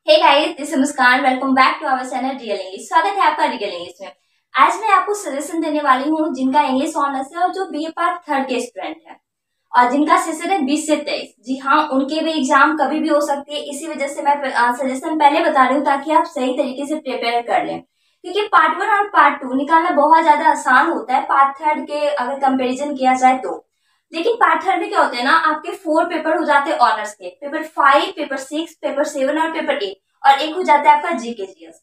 Hey guys, this is Muskan. Welcome back to our channel real English. स्वागत है आपका real English में। आज मैं आपको सजेशन देने वाली हूँ जिनका इंग्लिश ऑनर्स है और जो बीए पार्ट थर्ड के स्टूडेंट है और जिनका सेशन है 20 से 23। जी हाँ, उनके भी एग्जाम कभी भी हो सकती है। इसी वजह से मैं सजेशन पहले बता रही हूँ ताकि आप सही तरीके से प्रिपेयर कर लें, क्योंकि पार्ट वन और पार्ट टू निकालना बहुत ज्यादा आसान होता है पार्ट थर्ड के अगर कंपेरिजन किया जाए तो। लेकिन पार्ट थर्ड में क्या होते हैं ना, आपके 4 पेपर हो जाते हैं ऑनर्स के। पेपर 5, पेपर 6, पेपर 7 और पेपर 8 और एक हो जाता है आपका जीके जीएस।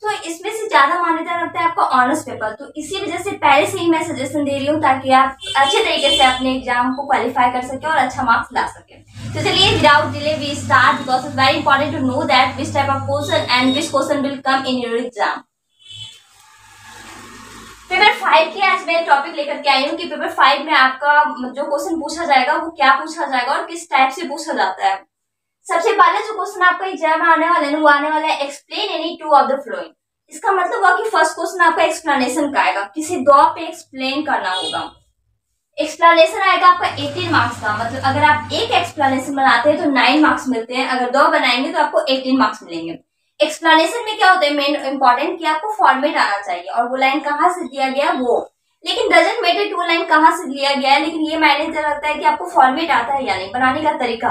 तो इसमें से ज्यादा मान्यता रखता है आपका ऑनर्स पेपर। तो इसी वजह से पहले से ही मैं सजेशन दे रही हूँ ताकि आप अच्छे तरीके से अपने एग्जाम को क्वालिफाई कर सके और अच्छा मार्क्स ला सके। तो चलिए without delay we start, because it's very important to know that which type of question and which question will come in your exam. Paper 5 के आज मैं टॉपिक लेकर के आई हूँ कि पेपर 5 में आपका जो क्वेश्चन पूछा जाएगा वो क्या पूछा जाएगा और किस टाइप से पूछा जाता है। सबसे पहले जो क्वेश्चन आपका एग्जाम में आने वाला है वो आने वाला है explain any two of the flowing. इसका मतलब हुआ कि फर्स्ट क्वेश्चन आपका एक्सप्लेनेशन का आएगा, किसी दो पे एक्सप्लेन करना होगा। एक्सप्लेनेशन आएगा आपका 18 मार्क्स का। मतलब अगर आप एक एक्सप्लेनेशन बनाते हैं तो 9 मार्क्स मिलते हैं, अगर दो बनाएंगे तो आपको 18 मार्क्स मिलेंगे। एक्सप्लेनेशन में क्या होता है मेन इंपॉर्टेंट कि आपको फॉर्मेट आना चाहिए और वो लाइन कहाँ से दिया गया वो। लेकिन डजंट मैटर कि वो लाइन कहाँ से दिया गया है, लेकिन ये मायने रखता है कि आपको फॉर्मेट आता है या नहीं, बनाने का तरीका।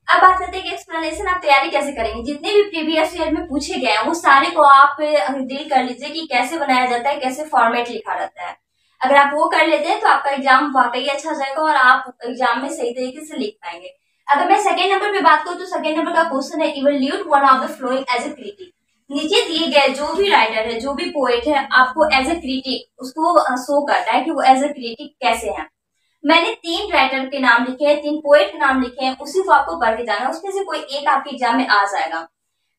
अब बात करते हैं कि एक्सप्लेनेशन आप तैयारी कैसे करेंगे। जितने भी प्रीवियस ईयर में पूछे गए हैं वो सारे को आप डील कर लीजिए कि कैसे बनाया जाता है, कैसे फॉर्मेट लिखा रहता है। अगर आप वो कर लेते हैं तो आपका एग्जाम वाकई अच्छा हो जाएगा और आप एग्जाम में सही तरीके से लिख पाएंगे। अगर मैं सेकंड नंबर पे बात करूं तो सेकंड नंबर का क्वेश्चन है evaluate one of the following as a critic. नीचे दिए गए जो भी राइटर है, जो भी पोएट है, आपको एज ए क्रिटिक उसको शो करता है कि वो एज ए क्रिटिक कैसे है। मैंने 3 राइटर के नाम लिखे हैं, 3 पोएट के नाम लिखे हैं, उसी को आपको पढ़ के जाना है। उसमें से कोई एक आपके एग्जाम में आ जाएगा।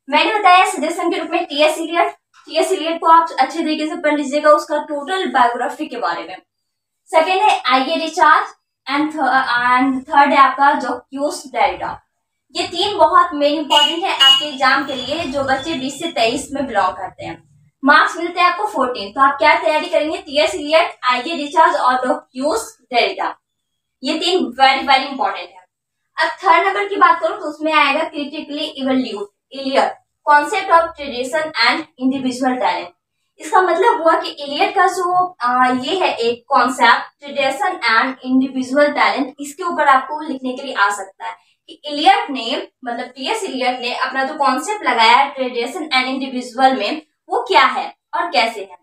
मैंने बताया सजेशन के रूप में टीएस इलियट। टीएस इलियट को आप अच्छे तरीके से पढ़ लीजिएगा, उसका टोटल बायोग्राफी के बारे में। सेकेंड है आईए रिचार्ज एंड थर्ड है आपका जॉक्यूस डेरिडा। ये 3 बहुत मेन इंपॉर्टेंट है आपके एग्जाम के लिए जो बच्चे 20 से 23 में बिलोंग करते हैं। मार्क्स मिलते हैं आपको 14। तो आप क्या तैयारी करेंगे, टीएस इलियट, आईए रिचार्ज और जॉक्यूस डेरिडा। ये 3 वेरी वेरी इंपॉर्टेंट है। अब थर्ड नंबर की बात करूं तो उसमें आएगा critically evaluate Eliot, concept of tradition and individual talent. इसका मतलब हुआ कि इलियट का जो ये है एक concept tradition and individual talent, इसके ऊपर आपको लिखने के लिए आ सकता है कि इलियट ने मतलब टीएस इलियट ने अपना जो कॉन्सेप्ट लगाया है ट्रेडिशन एंड इंडिविजुअल में वो क्या है और कैसे है।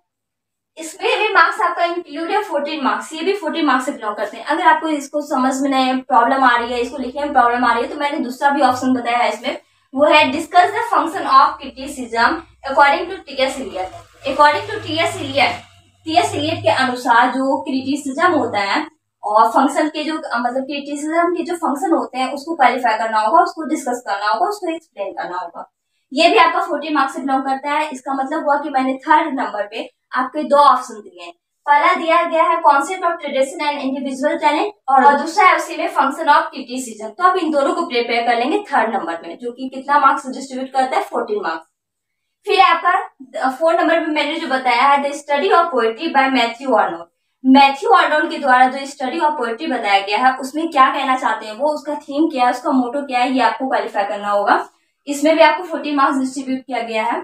इसमें भी मार्क्स आपका इंक्लूड है 14 मार्क्स। ये भी 14 मार्क्स से बिलोंग करते हैं। अगर आपको इसको समझ में नहीं प्रॉब्लम आ रही है, इसको लिखने में प्रॉब्लम आ रही है, तो मैंने दूसरा भी ऑप्शन बताया है इसमें, वो है discuss the function of criticism according to T S Eliot. According to T S Eliot के अनुसार जो क्रिटिसिज्म होता है और फंक्शन के जो मतलब क्रिटिसिज्म के जो फंक्शन होते हैं उसको क्वालिफाई करना होगा, उसको डिस्कस करना होगा, उसको एक्सप्लेन करना होगा। ये भी आपका 14 मार्क्स से बिलोंग करता है। इसका मतलब हुआ कि मैंने थर्ड नंबर पे आपके 2 ऑप्शन दिए हैं। पहला दिया गया है concept of tradition and individual talent और दूसरा है उसी में फंक्शन ऑफ क्रिटिसिज्म। तो आप इन दोनों को प्रिपेयर कर लेंगे थर्ड नंबर में, जो कि कितना मार्क्स डिस्ट्रीब्यूट करता है 14 मार्क्स। फिर आपका 4 नंबर में मैंने जो बताया है the study of poetry by Matthew Arnold. Matthew Arnold के द्वारा जो स्टडी ऑफ पोएट्री बताया गया है उसमें क्या कहना चाहते हैं वो, उसका थीम क्या है, उसका मोटो क्या है, ये आपको क्वालिफाई करना होगा। इसमें भी आपको 14 मार्क्स डिस्ट्रीब्यूट किया गया है।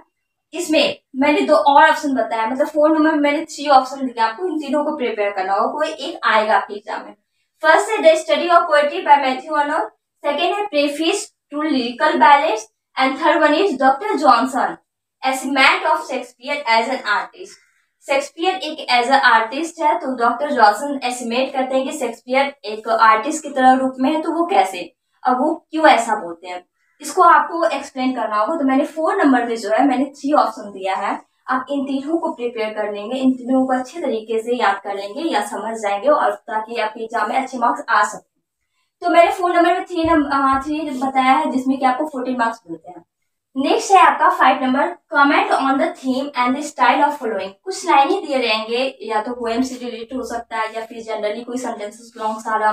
इसमें मैंने 2 और ऑप्शन बताया, मतलब 4 नंबर में मैंने 3 ऑप्शन दिया आपको, इन तीनों को प्रिपेयर करना होगा, कोई एक आएगा आपके एग्जाम में। फर्स्ट है the study of poetry by Matthew Arnold, second है preface to lyrical ballads and third one is doctor Johnson estimate of Shakespeare as an artist. Shakespeare एक एज अ आर्टिस्ट है, तो डॉक्टर जॉनसन एस्टिमेट करते हैं कि Shakespeare एक artist की तरह रूप में है, तो वो कैसे और वो क्यों ऐसा बोलते हैं, इसको आपको एक्सप्लेन करना होगा। तो मैंने 4 नंबर में जो है मैंने 3 ऑप्शन दिया है। आप इन तीनों को प्रिपेयर कर लेंगे, इन तीनों को अच्छे तरीके से याद कर लेंगे या समझ जाएंगे और ताकि आपके एग्जाम में अच्छे मार्क्स आ सके। तो मैंने 4 नंबर में 3 बताया है जिसमें कि आपको 14 मार्क्स मिलते हैं। नेक्स्ट है आपका 5 number comment on the theme and the style of following. कुछ लाइन ही दिए रहेंगे, या तो पोएम से रिलेटेड हो सकता है या फिर जनरली कोई सेंटेंसेस लॉन्ग सारा।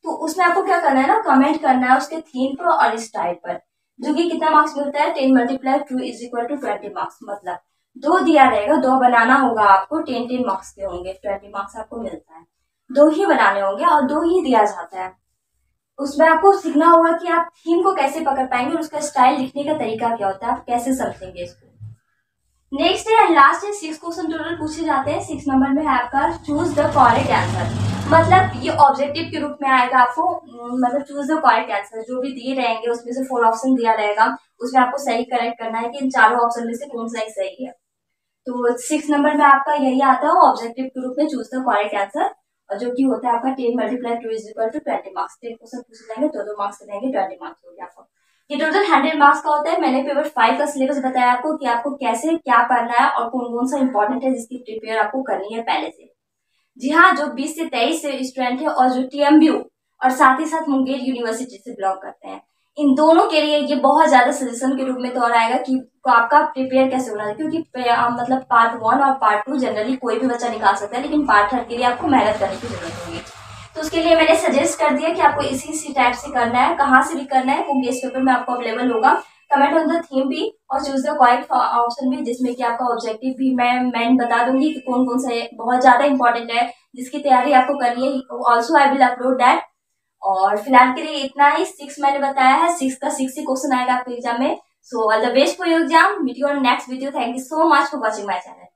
तो उसमें आपको क्या करना है ना, कमेंट करना है उसके थीम पर और स्टाइल पर, जो कि कितना मार्क्स मिलता है 10 × 2 = 20 मार्क्स। मतलब 2 दिया रहेगा, 2 बनाना होगा आपको, 10 मार्क्स के होंगे, 20 मार्क्स आपको मिलता है। 2 ही बनाने होंगे और 2 ही दिया जाता है। उसमें आपको सीखना होगा कि आप थीम को कैसे पकड़ पाएंगे और उसका स्टाइल लिखने का तरीका क्या होता है, आप कैसे समझेंगे इसको। नेक्स्ट है लास्ट है 6 क्वेश्चन टोटल पूछे जाते हैं। 6 नंबर में है आपका चूज द करेक्ट आंसर, मतलब ये ऑब्जेक्टिव के रूप में आएगा आपको, मतलब चूज द करेक्ट आंसर, जो भी दिए रहेंगे उसमें से 4 ऑप्शन दिया रहेगा, उसमें आपको सही करेक्ट करना है कि इन चारों ऑप्शन में से कौन सा सही है। तो 6 नंबर में आपका यही आता है ऑब्जेक्टिव के रूप में चूज द करेक्ट आंसर, और जो कि होता है आपका 10 multiply 2 is equal to 20 marks. 10 question पूछे जाएंगे तो 2 मार्क्स देंगे, 20 मार्क्स हो गया आपको। ये टोटल 100 मार्क्स का होता है। मैंने पेपर 5 का सिलेबस बताया आपको कि आपको कैसे क्या पढ़ना है और कौन कौन सा इंपॉर्टेंट है जिसकी प्रिपेयर आपको करनी है पहले से। जी हाँ, जो 20 से 23 स्टूडेंट है और जो TMBU और साथ ही साथ मुंगेर यूनिवर्सिटी से बिलोंग करते हैं, इन दोनों के लिए ये बहुत ज्यादा सजेशन के रूप में तो आएगा कि आपका प्रिपेयर कैसे होना है, क्योंकि मतलब पार्ट 1 और पार्ट 2 जनरली कोई भी बच्चा निकाल सकता है, लेकिन पार्ट 3 के लिए आपको मेहनत करने की जरूरत होगी। तो उसके लिए मैंने सजेस्ट कर दिया कि आपको इसी टाइप से करना है, कहाँ से भी करना है वो गेस्ट पेपर में आपको अवेलेबल होगा। कमेंट ऑन द थीम भी और चूज द करेक्ट ऑप्शन भी, जिसमें कि आपका ऑब्जेक्टिव भी मैं बता दूंगी कि कौन कौन सा बहुत ज्यादा इंपॉर्टेंट है जिसकी तैयारी आपको करनी है। Also I will upload that. और फिलहाल के लिए इतना ही। 6 मैंने बताया है, 6 का 6 ही क्वेश्चन आएगा आपके एग्जाम में। So all the best for your exam. Meet you on next video. Thank you so much for watching my channel.